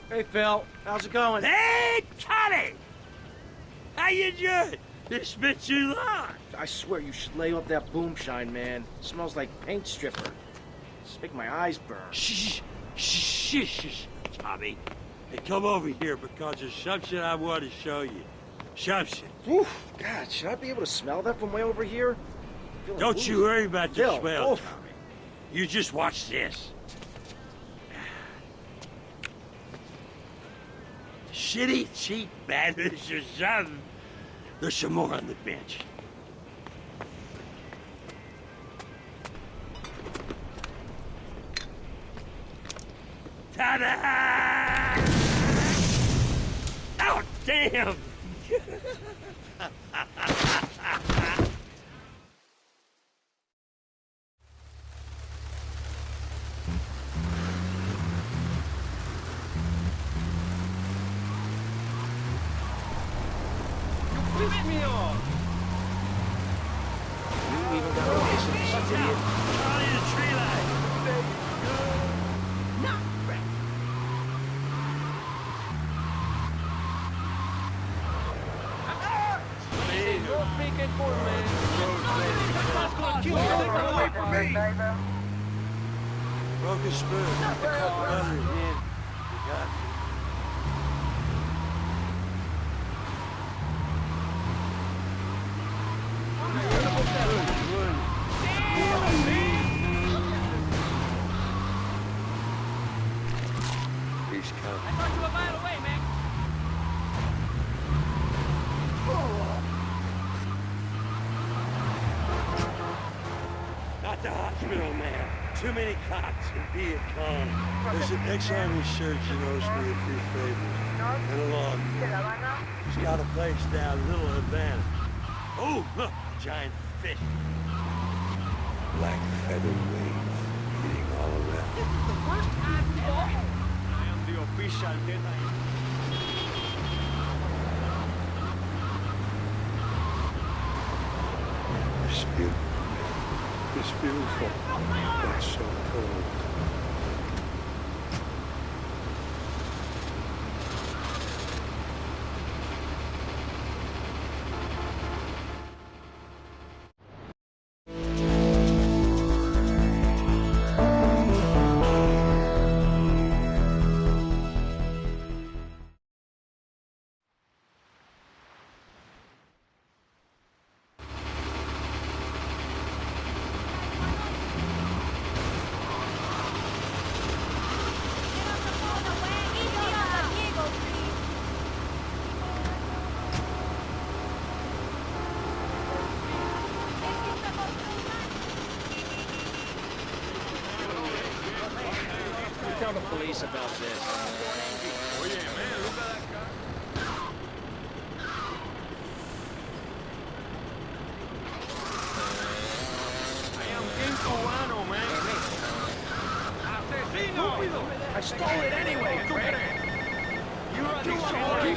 Hey, Phil. How's it going? Hey, Tommy! How you doing? It's been too long. I swear you should lay off that boomshine, man. It smells like paint stripper. It's making my eyes burn. Shh, shh, shh, shh, Tommy. Hey, come over here because there's something I want to show you. Something. Oof, God, should I be able to smell that from way over here? Don't you worry about the Phil, smell, oof. Tommy. You just watch this. Shitty, cheap bandits or something. There's some more on the bench. Ta-da! Oh, damn! Piss me off! You even got a license, Watch idiot. out! Charlie the tree line! Not right. You're speaking for me. Away from me. Broken spoon. A couple others in. You got me. He's coming. I thought you were a mile away, man. Not the hospital, man. Too many cops and Viet Cong. There's an ex-army surgeon owes me a few favors. And a log. He's got a place down Little Havana. Oh, look, giant fish. Black feathered wings, eating all around. This is the first time you I am the official deadline. It's beautiful. It's beautiful. But so cold. Tell the police about this. Oh yeah, man, look at that guy. I am King Cubano, man. Asesino! I stole it anyway, Greg. You are the sorry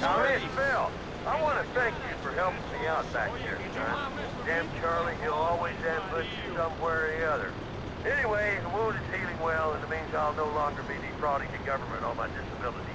Now, hey, Phil, I want to thank you for helping me out back here, son. Damn Charlie, he'll always ambush you somewhere or the other. Anyway, the wound is healing well, and it means I'll no longer be defrauding the government on my disability